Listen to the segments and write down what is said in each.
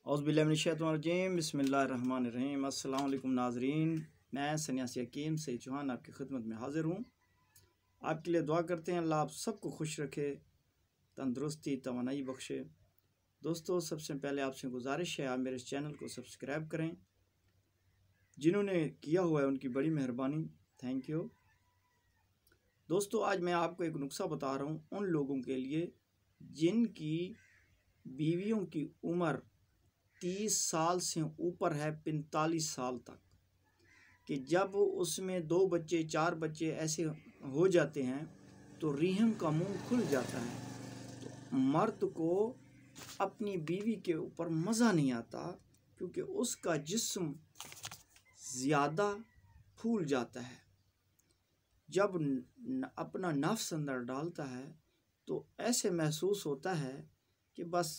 औज़ुबिल्लाहिमिनश्शैतानिर्रजीम बिस्मिल्लाहिर्रहमानिर्रहीम। अस्सलाम वालेकुम नाज़रीन, मैं सन्यासी हकीम सईद चौहान आपकी खिदमत में हाज़िर हूँ। आपके लिए दुआ करते हैं अल्लाह आप सबको खुश रखे, तंदुरुस्ती तवानाई बख्शे। दोस्तों, सबसे पहले आपसे गुजारिश है आप मेरे इस चैनल को सब्सक्राइब करें। जिन्होंने किया हुआ है उनकी बड़ी मेहरबानी, थैंक यू। दोस्तों, आज मैं आपको एक नुस्खा बता रहा हूँ उन लोगों के लिए जिनकी बीवियों की उम्र 30 साल से ऊपर है, 45 साल तक, कि जब उसमें 2 बच्चे 4 बच्चे ऐसे हो जाते हैं तो रिहम का मुंह खुल जाता है। तो मर्द को अपनी बीवी के ऊपर मज़ा नहीं आता क्योंकि उसका जिस्म ज़्यादा फूल जाता है। जब अपना नफ्स अंदर डालता है तो ऐसे महसूस होता है कि बस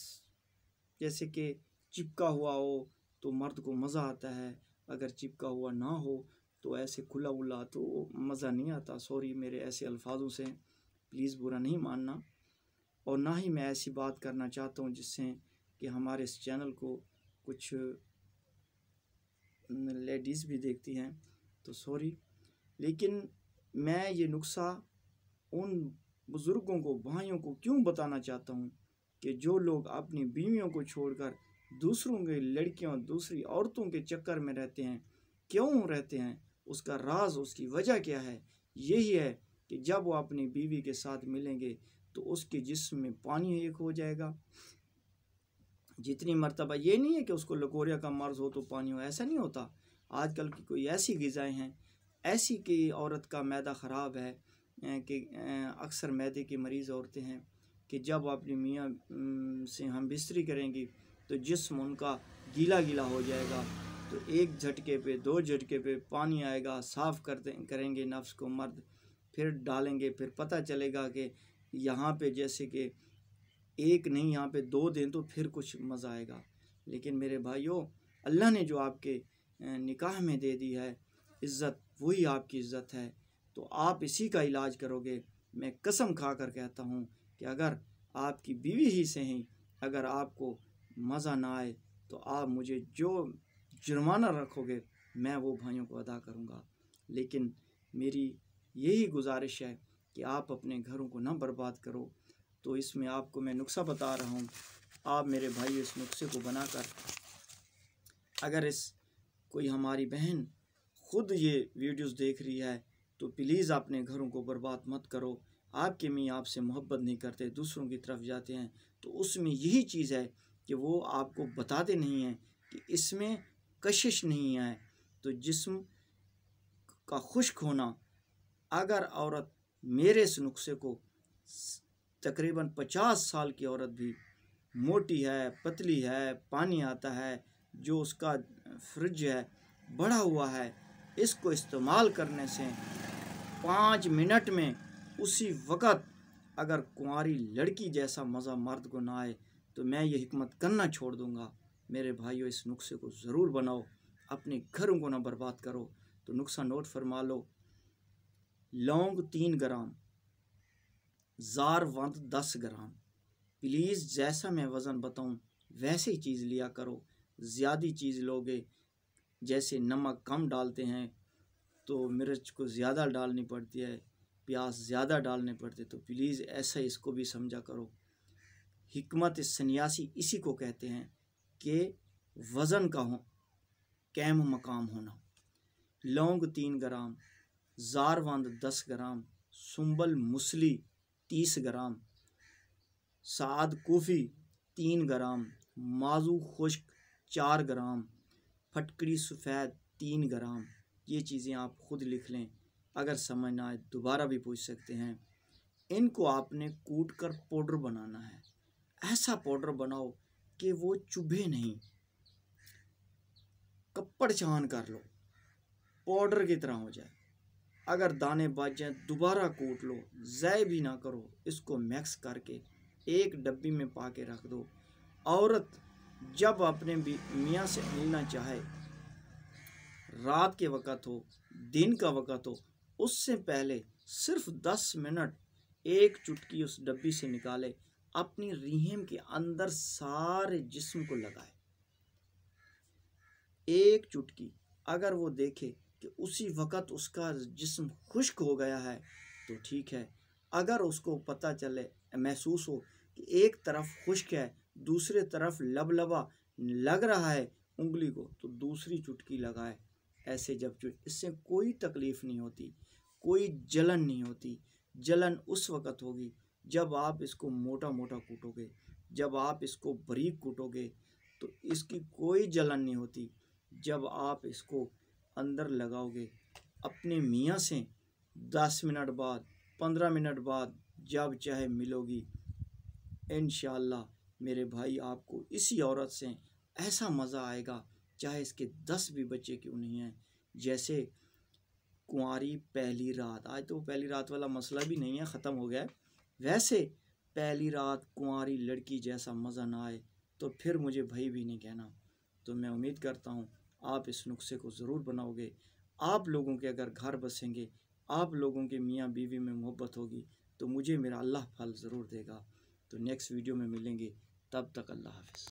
जैसे कि चिपका हुआ हो तो मर्द को मज़ा आता है, अगर चिपका हुआ ना हो तो ऐसे खुला उला तो मज़ा नहीं आता। सॉरी मेरे ऐसे अल्फाजों से, प्लीज़ बुरा नहीं मानना। और ना ही मैं ऐसी बात करना चाहता हूँ जिससे कि हमारे इस चैनल को कुछ लेडीज़ भी देखती हैं, तो सॉरी। लेकिन मैं ये नुस्खा उन बुज़ुर्गों को, भाइयों को क्यों बताना चाहता हूँ कि जो लोग अपनी बीवियों को छोड़कर दूसरों के लड़कियों, दूसरी औरतों के चक्कर में रहते हैं। क्यों रहते हैं, उसका राज, उसकी वजह क्या है? यही है कि जब वो अपनी बीवी के साथ मिलेंगे तो उसके जिस्म में पानी एक हो जाएगा। जितनी मर्तबा ये नहीं है कि उसको लकोरिया का मर्ज हो तो पानी हो, ऐसा नहीं होता। आजकल की कोई ऐसी ग़िज़ाएँ हैं, ऐसी कि औरत का मैदा ख़राब है कि अक्सर मैदे की मरीज़ औरतें हैं कि जब अपनी मियाँ से हम बिस्तरी करेंगी तो जिस्म उनका गीला गीला हो जाएगा। तो एक झटके पे, 2 झटके पे पानी आएगा, साफ़ करेंगे नफ्स को मर्द, फिर डालेंगे, फिर पता चलेगा कि यहाँ पे जैसे कि एक नहीं, यहाँ पे 2 दें तो फिर कुछ मज़ा आएगा। लेकिन मेरे भाइयों, अल्लाह ने जो आपके निकाह में दे दी है इज़्ज़त, वही आपकी इज़्ज़त है। तो आप इसी का इलाज करोगे। मैं कसम खा कर कहता हूँ कि अगर आपकी बीवी ही से ही अगर आपको मज़ा ना आए तो आप मुझे जो जुर्माना रखोगे मैं वो भाइयों को अदा करूँगा। लेकिन मेरी यही गुजारिश है कि आप अपने घरों को ना बर्बाद करो। तो इसमें आपको मैं नुस्खा बता रहा हूँ। आप मेरे भाई इस नुस्खे को बनाकर, अगर इस कोई हमारी बहन ख़ुद ये वीडियोस देख रही है तो प्लीज़ अपने घरों को बर्बाद मत करो। आपके मियाँ आपसे मोहब्बत नहीं करते, दूसरों की तरफ जाते हैं, तो उसमें यही चीज़ है कि वो आपको बताते नहीं हैं कि इसमें कशिश नहीं है। तो जिस्म का खुश्क होना, अगर औरत मेरे इस नुस्खे को तकरीबन 50 साल की औरत भी मोटी है, पतली है, पानी आता है, जो उसका फ्रिज है बढ़ा हुआ है, इसको इस्तेमाल करने से 5 मिनट में उसी वक़्त अगर कुंवारी लड़की जैसा मज़ा मर्द को ना आए तो मैं ये हिकमत करना छोड़ दूँगा। मेरे भाइयों, इस नुस्खे को ज़रूर बनाओ, अपने घरों को ना बर्बाद करो। तो नुस्खा नोट फरमा लो। लौंग 3 ग्राम, जारवंद 10 ग्राम। प्लीज़ जैसा मैं वज़न बताऊं वैसे ही चीज़ लिया करो। ज़्यादा चीज़ लोगे, जैसे नमक कम डालते हैं तो मिर्च को ज़्यादा डालनी पड़ती है, प्याज ज़्यादा डालने पड़ते, तो प्लीज़ ऐसा इसको भी समझा करो। हिकमत सन्यासी इसी को कहते हैं कि वज़न का हो कैम मकाम होना। लौंग 3 ग्राम, जारवंद 10 ग्राम, सुंबल मुसली 30 ग्राम, साद कूफ़ी 3 ग्राम, माजू खुश्क 4 ग्राम, फटकड़ी सफ़ेद 3 ग्राम। ये चीज़ें आप ख़ुद लिख लें, अगर समझ ना आए दोबारा भी पूछ सकते हैं। इनको आपने कूट कर पाउडर बनाना है। ऐसा पाउडर बनाओ कि वो चुभे नहीं, कपड़ छान कर लो, पाउडर की तरह हो जाए। अगर दाने बच जाए दोबारा कूट लो, ज़ाय भी ना करो। इसको मिक्स करके एक डब्बी में पा के रख दो। औरत जब अपने मियाँ से मिलना चाहे, रात के वक़्त हो, दिन का वक़्त हो, उससे पहले सिर्फ 10 मिनट एक चुटकी उस डब्बी से निकाले, अपनी रीहम के अंदर सारे जिस्म को लगाए। एक चुटकी अगर वो देखे कि उसी वक़्त उसका जिस्म खुश्क हो गया है तो ठीक है। अगर उसको पता चले, महसूस हो कि एक तरफ खुश्क है, दूसरे तरफ लबलबा लग रहा है उंगली को, तो दूसरी चुटकी लगाए। ऐसे जब इससे कोई तकलीफ़ नहीं होती, कोई जलन नहीं होती। जलन उस वक़्त होगी जब आप इसको मोटा मोटा कूटोगे, जब आप इसको बारीक कूटोगे तो इसकी कोई जलन नहीं होती। जब आप इसको अंदर लगाओगे अपने मियाँ से 10 मिनट बाद, 15 मिनट बाद जब चाहे मिलोगी, इंशाअल्लाह मेरे भाई आपको इसी औरत से ऐसा मज़ा आएगा, चाहे इसके 10 भी बच्चे क्यों नहीं हैं। जैसे कुंवारी पहली रात, आज तो पहली रात वाला मसला भी नहीं है, ख़त्म हो गया है। वैसे पहली रात कुंवारी लड़की जैसा मज़ा ना आए तो फिर मुझे भाई भी नहीं कहना। तो मैं उम्मीद करता हूँ आप इस नुस्खे को ज़रूर बनाओगे। आप लोगों के अगर घर बसेंगे, आप लोगों के मियाँ बीवी में मोहब्बत होगी तो मुझे मेरा अल्लाह फल ज़रूर देगा। तो नेक्स्ट वीडियो में मिलेंगे, तब तक अल्लाह हाफ़िज़।